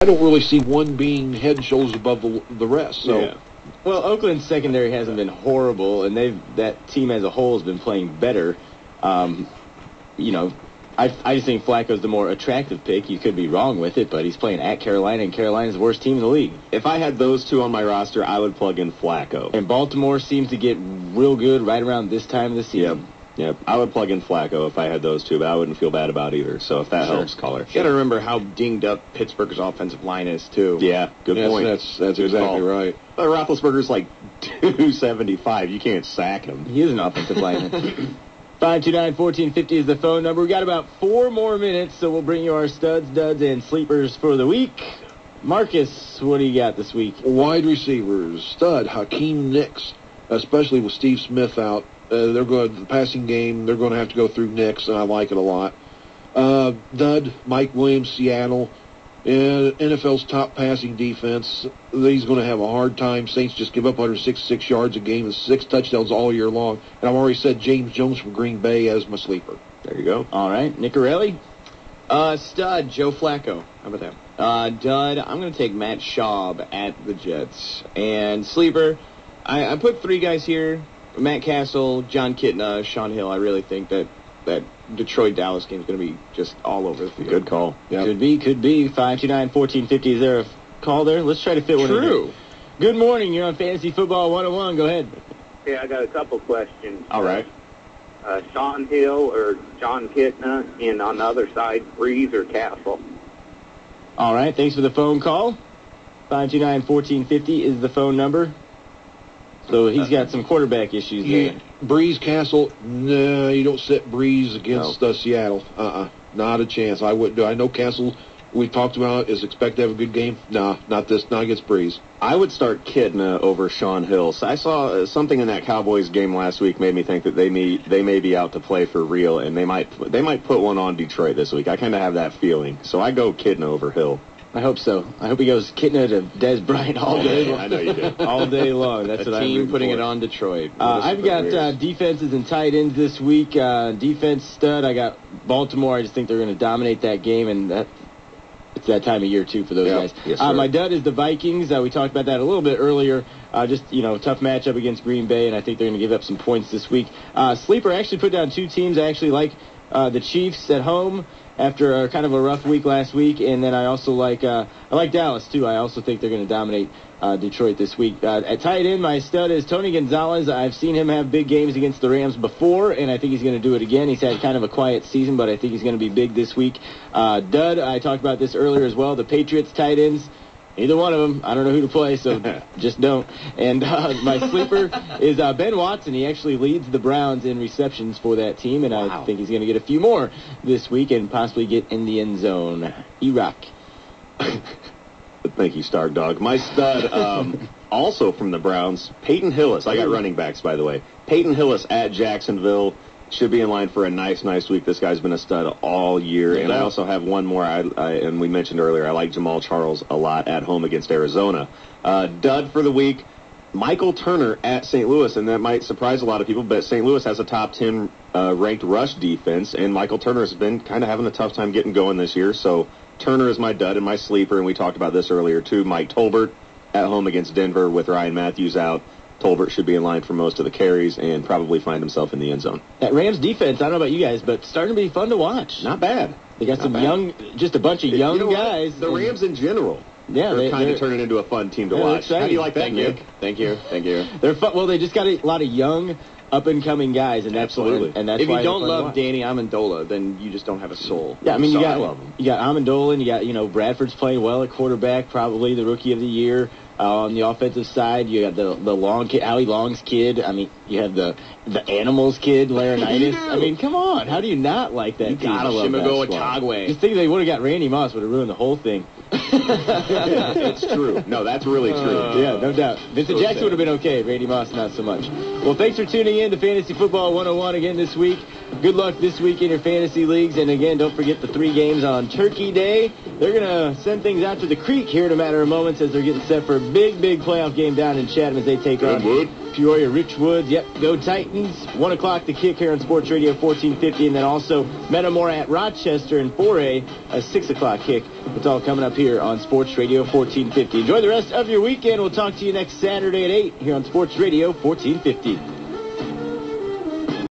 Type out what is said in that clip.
I don't really see one being head and shoulders above the rest. So. Yeah. Well, Oakland's secondary hasn't been horrible, and that team as a whole has been playing better. You know, I just think Flacco's the more attractive pick. You could be wrong with it, but he's playing at Carolina, and Carolina's the worst team in the league. If I had those two on my roster, I would plug in Flacco. And Baltimore seems to get real good right around this time of the season. Yep. I would plug in Flacco if I had those two, but I wouldn't feel bad about either. So if that helps, caller. You got to remember how dinged up Pittsburgh's offensive line is, too. Yeah, good point. That's exactly right. But Roethlisberger's like 275. You can't sack him. He is an offensive lineman. 529-1450 is the phone number. We got about 4 more minutes, so we'll bring you our studs, duds, and sleepers for the week. Marcus, what do you got this week? Wide receivers, stud, Hakeem Nicks, especially with Steve Smith out. They're going the passing game. They're going to have to go through Nicks, and I like it a lot. Dud, Mike Williams, Seattle. NFL's top passing defense. He's going to have a hard time. Saints just give up 166 yards a game and 6 touchdowns all year long. And I've already said James Jones from Green Bay as my sleeper. There you go. All right. Nicorelli? Stud, Joe Flacco. How about that? Dud, I'm going to take Matt Schaub at the Jets. And sleeper, I put 3 guys here. Matt Castle, John Kitna, Sean Hill. I really think that Detroit-Dallas game is going to be just all over the field. Good call. Yep. Could be. 529-1450. Is there a call there? Let's try to fit one in. True. Good morning. You're on Fantasy Football 101. Go ahead. Yeah, I got a couple questions. All right. Sean Hill or John Kitna, and on the other side, Breeze or Castle? All right. Thanks for the phone call. 529-1450 is the phone number. So he's got some quarterback issues there. Breeze, Castle, no, you don't sit Breeze against Seattle. Not a chance. I wouldn't do. I know Castle, we talked about, is expected to have a good game. Nah, not against Breeze. I would start Kitna over Sean Hill. So I saw something in that Cowboys game last week made me think that they may be out to play for real, and they might put one on Detroit this week. I kind of have that feeling. So I go Kitna over Hill. I hope so. I hope he goes Kitna to Dez Bryant all day long. I know you do. All day long. That's what I'm team putting for. It on Detroit. I've got defenses and tight ends this week. Defense stud, I got Baltimore. I just think they're going to dominate that game, and it's that time of year, too, for those guys. Yes, sir. My dud is the Vikings. We talked about that a little bit earlier. Tough matchup against Green Bay, and I think they're going to give up some points this week. Sleeper, I actually put down 2 teams. I actually like the Chiefs at home after kind of a rough week last week, and then I also like Dallas too. I also think they're going to dominate Detroit this week. At tight end, my stud is Tony Gonzalez. I've seen him have big games against the Rams before, and I think he's going to do it again. He's had kind of a quiet season, but I think he's going to be big this week. Dud, I talked about this earlier as well. The Patriots tight ends. Either one of them. I don't know who to play, so just don't. And my sleeper is Ben Watson. He actually leads the Browns in receptions for that team, and I think he's going to get a few more this week and possibly get in the end zone. Iraq. Thank you, Stark Dog. My stud, also from the Browns, Peyton Hillis. I got running backs, by the way. Peyton Hillis at Jacksonville. Should be in line for a nice week. This guy's been a stud all year. And I also have one more, and we mentioned earlier, I like Jamal Charles a lot at home against Arizona. Dud for the week, Michael Turner at St. Louis, and that might surprise a lot of people, but St. Louis has a top 10 ranked rush defense, and Michael Turner has been kind of having a tough time getting going this year. So Turner is my dud and my sleeper, and we talked about this earlier too. Mike Tolbert at home against Denver with Ryan Matthews out. Tolbert should be in line for most of the carries and probably find himself in the end zone. That Rams defense, I don't know about you guys, but starting to be fun to watch. Not bad. They got just a bunch of young guys. The Rams in general. Yeah, they're kind of turning into a fun team to watch. Exciting. How do you like that, Nick? Thank you. They're fun. Well, they just got a lot of young, up-and-coming guys, and that's if you don't love Danny Amendola, then you just don't have a soul. Yeah, I mean, I love him. You got Amendola, and you got Bradford's playing well at quarterback, probably the rookie of the year. On the offensive side, you got the long kid, Howie Long's kid. I mean, you have the Animals kid, Laurinaitis. I mean, come on. How do you not like that team? You gotta love that squad. Just think they would have got Randy Moss, would have ruined the whole thing. It's true. No, that's really true. Yeah, no doubt. Vincent Jackson would have been okay. Randy Moss, not so much. Well, thanks for tuning in to Fantasy Football 101 again this week. Good luck this week in your fantasy leagues. And again, don't forget the 3 games on Turkey Day. They're going to send things out to the creek here in a matter of moments as they're getting set for a big playoff game down in Chatham as they take on Peoria Richwoods. Yep, go Titans. 1 o'clock the kick here on Sports Radio 1450. And then also Metamora at Rochester in 4A, a 6 o'clock kick. It's all coming up here on Sports Radio 1450. Enjoy the rest of your weekend. We'll talk to you next Saturday at 8 here on Sports Radio 1450.